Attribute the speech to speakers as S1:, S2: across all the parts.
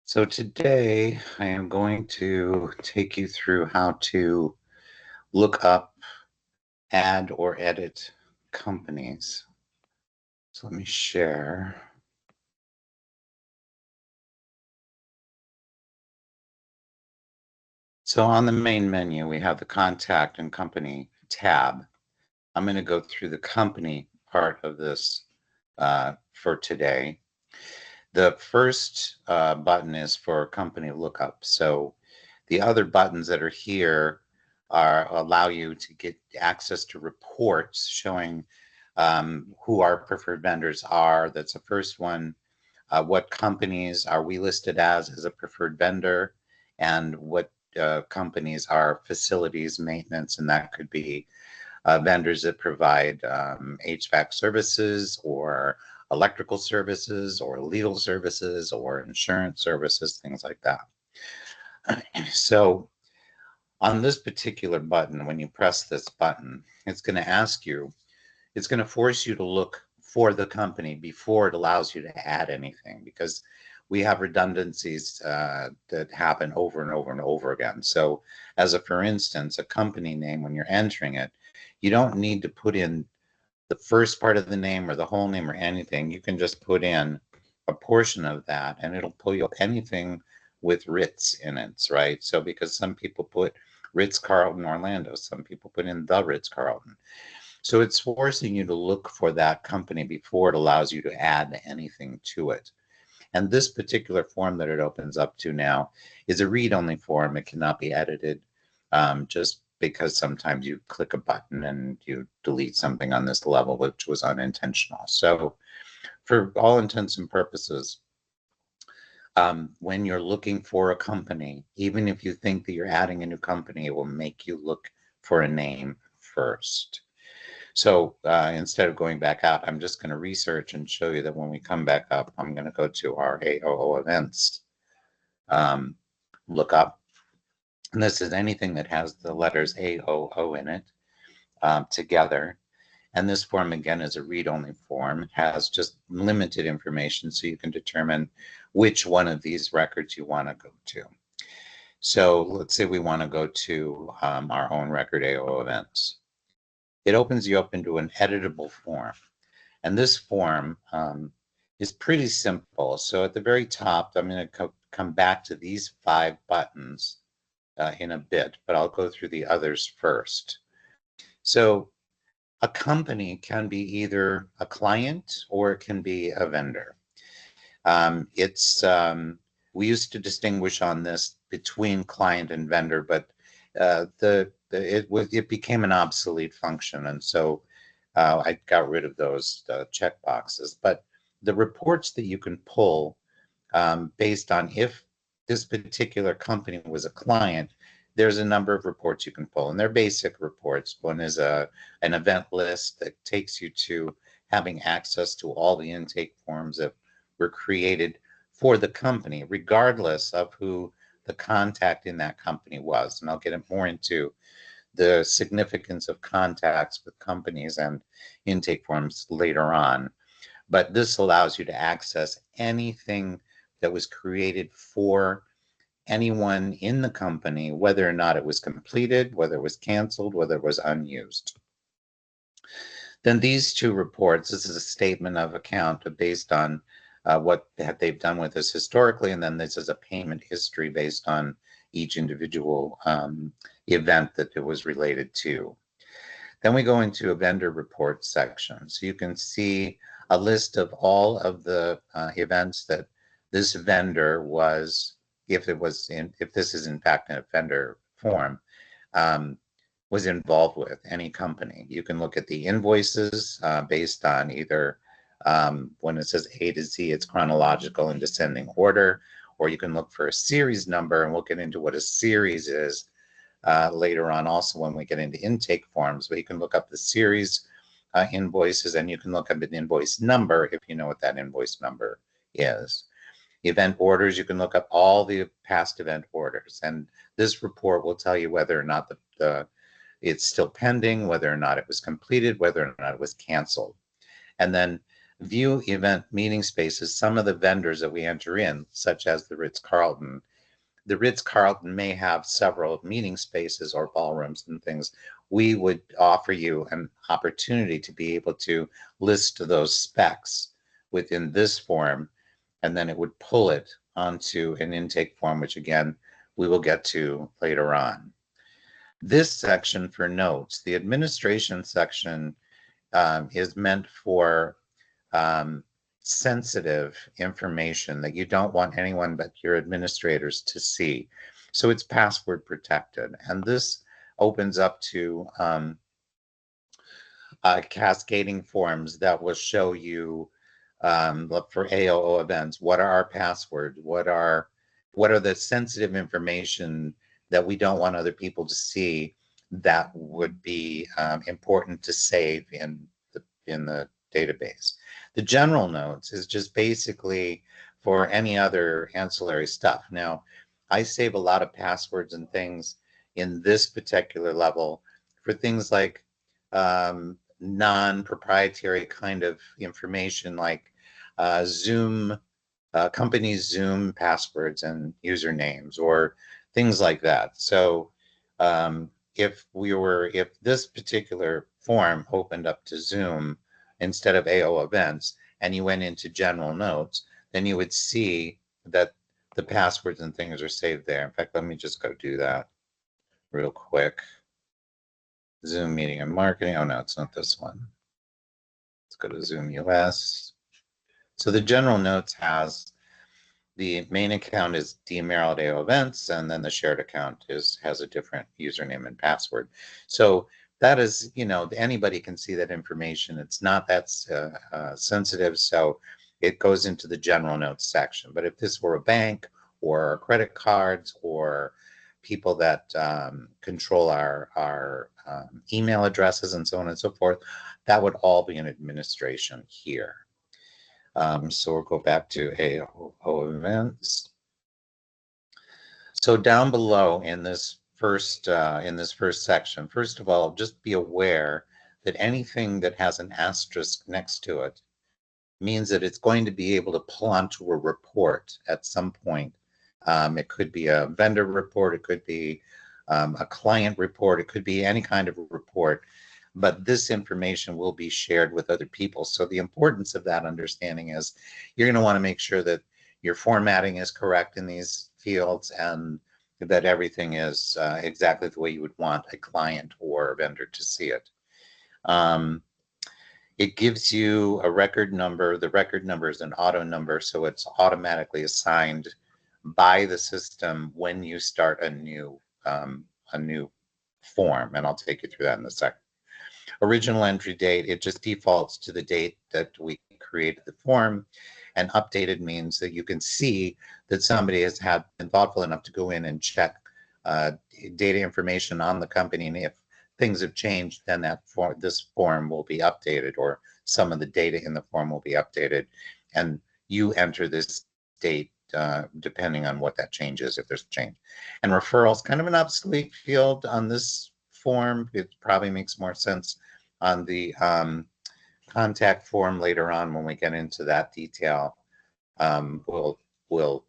S1: So today I am going to take you through how to look up, add, or edit companies. So let me share. So on the main menu, we have the Contact and Company tab. I'm going to go through the company part of this for today. The first button is for company lookup. So the other buttons that are here allow you to get access to reports showing who our preferred vendors are. That's the first one. What companies are we listed as a preferred vendor, and what companies are facilities maintenance, and that could be vendors that provide HVAC services or electrical services or legal services or insurance services, things like that. So on this particular button, when you press this button, it's going to ask you, it's going to force you to look for the company before it allows you to add anything, because we have redundancies that happen over and over and over again. So as a, for instance, a company name, when you're entering it, you don't need to put in the first part of the name or the whole name or anything. You can just put in a portion of that and it'll pull you up anything with Ritz in it, right? So because some people put Ritz-Carlton Orlando, some people put in the Ritz-Carlton. So it's forcing you to look for that company before it allows you to add anything to it. And this particular form that it opens up to now is a read-only form. It cannot be edited, just because sometimes you click a button and you delete something on this level, which was unintentional. So for all intents and purposes, when you're looking for a company, even if you think that you're adding a new company, it will make you look for a name first. So instead of going back out, I'm just going to research and show you that when we come back up, I'm going to go to our AOO events, look up. And this is anything that has the letters AOO in it together. And this form, again, is a read-only form. It has just limited information, so you can determine which one of these records you want to go to. So let's say we want to go to our own record AOO events. It opens you up into an editable form. And this form is pretty simple. So at the very top, I'm going to come back to these 5 buttons in a bit, but I'll go through the others first. So a company can be either a client or it can be a vendor. We used to distinguish on this between client and vendor, but it became an obsolete function, and so I got rid of those check boxes. But the reports that you can pull based on if this particular company was a client, there's a number of reports you can pull, and they're basic reports. One is an event list that takes you to having access to all the intake forms that were created for the company, regardless of who the contact in that company was. And I'll get more into the significance of contacts with companies and intake forms later on. But this allows you to access anything that was created for anyone in the company, whether or not it was completed, whether it was canceled, whether it was unused. Then these 2 reports, this is a statement of account based on what they've done with us historically, and then this is a payment history based on each individual event that it was related to. Then we go into a vendor report section. So you can see a list of all of the events that this vendor was, if this is in fact a vendor form, was involved with, any company. You can look at the invoices based on either when it says A to Z, it's chronological in descending order, or you can look for a series number, and we'll get into what a series is later on also when we get into intake forms. But you can look up the series invoices, and you can look up an invoice number if you know what that invoice number is. Event orders, you can look up all the past event orders, and this report will tell you whether or not it's still pending, whether or not it was completed, whether or not it was canceled. And then View event meeting spaces. Some of the vendors that we enter in, such as the Ritz-Carlton, the Ritz-Carlton may have several meeting spaces or ballrooms and things. We would offer you an opportunity to be able to list those specs within this form, and then it would pull it onto an intake form, which again, we will get to later on. This section for notes, the administration section is meant for sensitive information that you don't want anyone but your administrators to see. So it's password protected. And this opens up to cascading forms that will show you for AOO events, what are our passwords? What are the sensitive information that we don't want other people to see that would be important to save in the database. The general notes is just basically for any other ancillary stuff. Now, I save a lot of passwords and things in this particular level for things like non-proprietary kind of information, like Zoom, company's Zoom passwords and usernames or things like that. So if this particular form opened up to Zoom instead of AO events and you went into general notes, then you would see that the passwords and things are saved there. In fact, let me just go do that real quick. Zoom meeting and marketing. Oh no, it's not this one. Let's go to Zoom US. So the general notes has the main account is DMerrill AO events, and then the shared account has a different username and password. So that is, anybody can see that information. It's not that sensitive, so it goes into the general notes section. But if this were a bank or credit cards or people that control our email addresses and so on and so forth, that would all be in administration here. So we'll go back to AO events. So down below in this first section, first of all, just be aware that anything that has an asterisk next to it means that it's going to be able to pull onto a report at some point. It could be a vendor report, it could be a client report, it could be any kind of a report, but this information will be shared with other people. So the importance of that understanding is you're going to want to make sure that your formatting is correct in these fields and that everything is exactly the way you would want a client or a vendor to see it. It gives you a record number. The record number is an auto number, so it's automatically assigned by the system when you start a new form, and I'll take you through that in a second. Original entry date, it just defaults to the date that we created the form, and updated means that you can see that somebody has been thoughtful enough to go in and check data information on the company, and if things have changed, then this form will be updated, or some of the data in the form will be updated, and you enter this date depending on what that change is, if there's a change. And referrals, kind of an obsolete field on this form. It probably makes more sense on the contact form later on when we get into that detail. We'll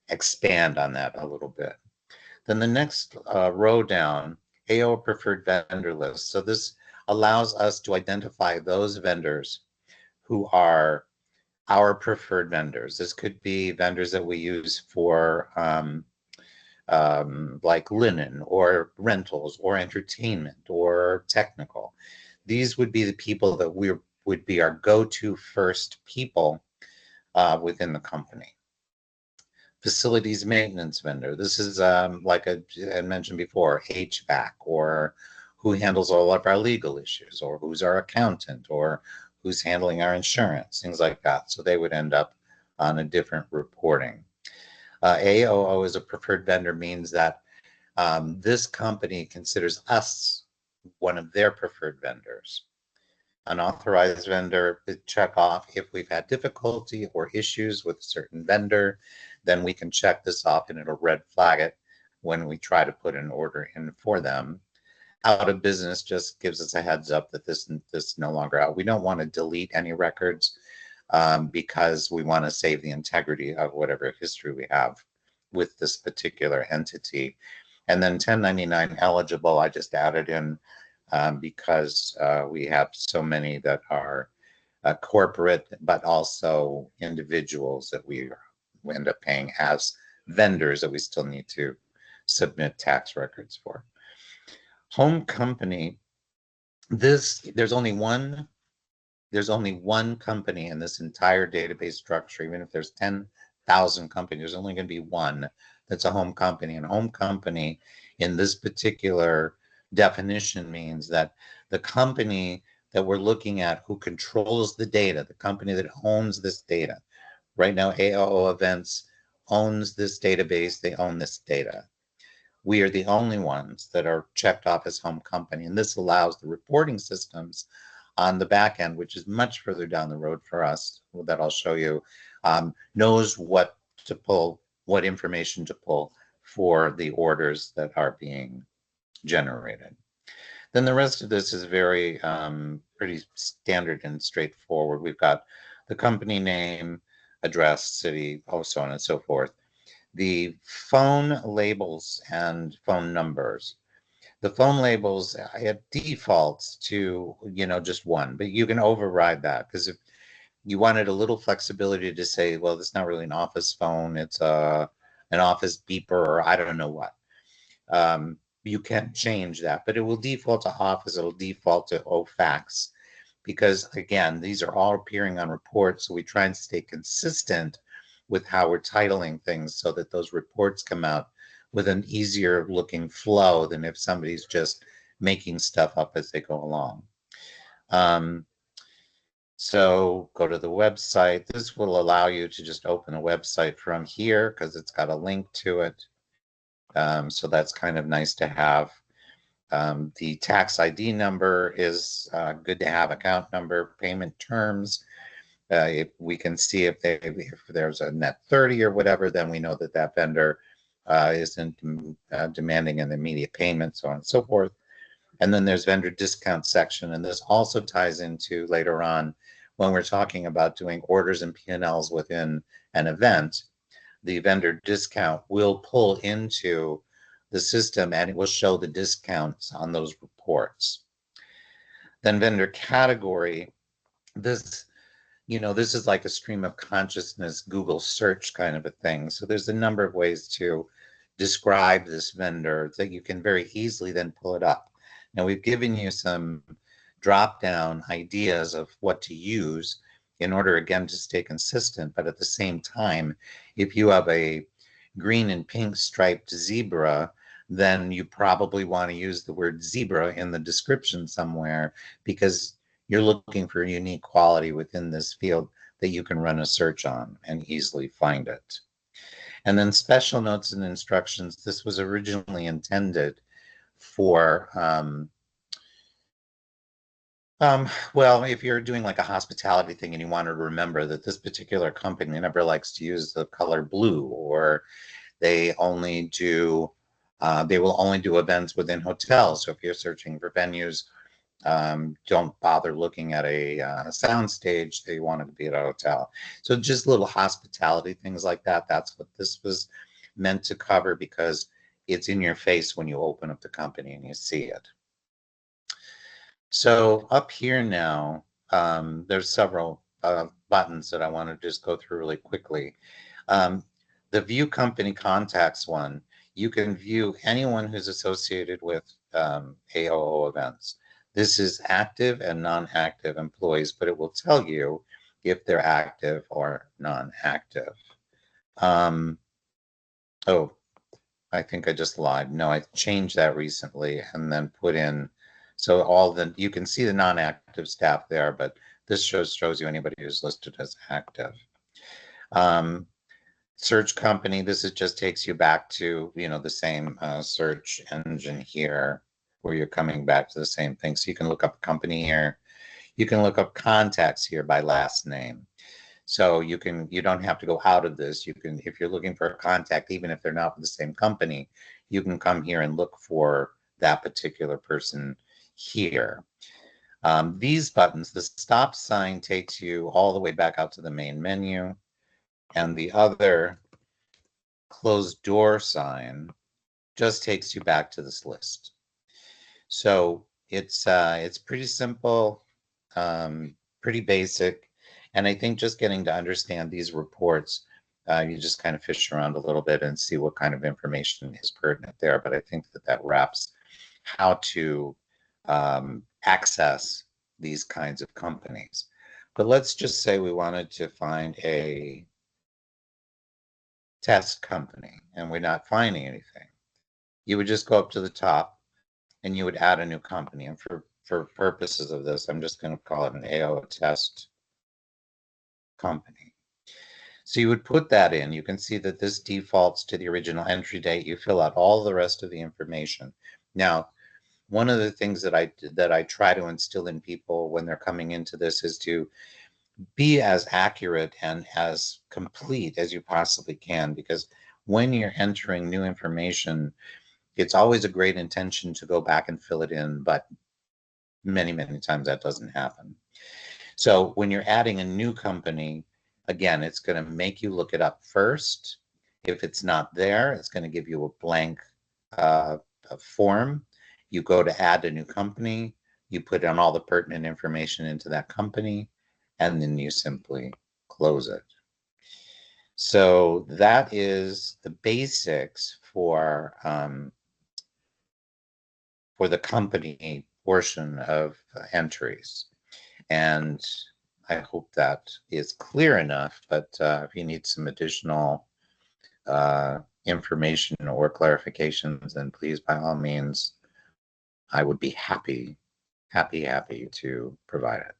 S1: expand on that a little bit. Then the next row down, AO preferred vendor list. So this allows us to identify those vendors who are our preferred vendors. This could be vendors that we use for like linen or rentals or entertainment or technical. These would be the people that would be our go-to first people within the company. Facilities maintenance vendor. This is like I mentioned before, HVAC, or who handles all of our legal issues, or who's our accountant, or who's handling our insurance, things like that. So they would end up on a different reporting. AOO as a preferred vendor means that this company considers us one of their preferred vendors. An authorized vendor, check off if we've had difficulty or issues with a certain vendor, then we can check this off and it'll red flag it when we try to put an order in for them. Out of business just gives us a heads up that this is no longer out. We don't want to delete any records. because we want to save the integrity of whatever history we have with this particular entity. And then 1099 eligible, I just added in because we have so many that are corporate, but also individuals that we end up paying as vendors that we still need to submit tax records for. Home company, there's only one company in this entire database structure. Even if there's 10,000 companies, there's only going to be one that's a home company. And home company in this particular definition means that the company that we're looking at who controls the data, the company that owns this data. Right now, AOO Events owns this database. They own this data. We are the only ones that are checked off as home company. And this allows the reporting systems on the back end, which is much further down the road for us, that I'll show you, knows what to pull, what information to pull for the orders that are being generated. Then the rest of this is very pretty standard and straightforward. We've got the company name, address, city, so on and so forth. The phone labels and phone numbers. The phone labels, it defaults to, just one, but you can override that, because if you wanted a little flexibility to say, well, it's not really an office phone, it's an office beeper, or I don't know what. You can change that, but it will default to office, it'll default to OFAX, because again, these are all appearing on reports, so we try and stay consistent with how we're titling things so that those reports come out with an easier looking flow than if somebody's just making stuff up as they go along. So go to the website. This will allow you to just open a website from here because it's got a link to it. So that's kind of nice to have. The tax ID number is good to have, account number, payment terms. If we can see if there's a net 30 or whatever, then we know that that vendor isn't demanding an immediate payment, so on and so forth. And then there's vendor discount section, and this also ties into later on when we're talking about doing orders and P&Ls within an event. The vendor discount will pull into the system and it will show the discounts on those reports. Then vendor category, this is like a stream of consciousness Google search kind of a thing. So there's a number of ways to describe this vendor that you can very easily then pull it up. Now we've given you some drop-down ideas of what to use in order, again, to stay consistent, but at the same time, if you have a green and pink striped zebra, then you probably want to use the word zebra in the description somewhere, because you're looking for a unique quality within this field that you can run a search on and easily find it. And then special notes and instructions. This was originally intended for, well, if you're doing like a hospitality thing and you want to remember that this particular company never likes to use the color blue, or they will only do events within hotels. So if you're searching for venues, don't bother looking at a sound stage. They want it to be at a hotel. So just little hospitality things like that. That's what this was meant to cover, because it's in your face when you open up the company and you see it. So up here now, there's several buttons that I want to just go through really quickly. The View Company Contacts one, you can view anyone who's associated with AOO Events. This is active and non-active employees, but it will tell you if they're active or non-active. Oh, I think I just lied. No, I changed that recently and then put in, so you can see the non-active staff there, but this shows you anybody who's listed as active. Search company, this just takes you back to, the same search engine here, where you're coming back to the same thing. So you can look up a company here. You can look up contacts here by last name. So you don't have to go out of this. You can, if you're looking for a contact, even if they're not with the same company, you can come here and look for that particular person here. These buttons, the stop sign takes you all the way back out to the main menu, and the other closed door sign just takes you back to this list. So it's pretty simple, pretty basic, and I think just getting to understand these reports, you just kind of fish around a little bit and see what kind of information is pertinent there. But I think that that wraps how to access these kinds of companies. But let's just say we wanted to find a test company and we're not finding anything. You would just go up to the top and you would add a new company. And for purposes of this, I'm just going to call it an AO test company. So you would put that in. You can see that this defaults to the original entry date. You fill out all the rest of the information. Now, one of the things that I try to instill in people when they're coming into this is to be as accurate and as complete as you possibly can, because when you're entering new information, it's always a great intention to go back and fill it in, but many, many times that doesn't happen. So when you're adding a new company, again, it's going to make you look it up first. If it's not there, it's going to give you a blank form. You go to add a new company, you put in all the pertinent information into that company, and then you simply close it. So that is the basics for the company portion of entries. And I hope that is clear enough, but if you need some additional information or clarifications, then please, by all means, I would be happy to provide it.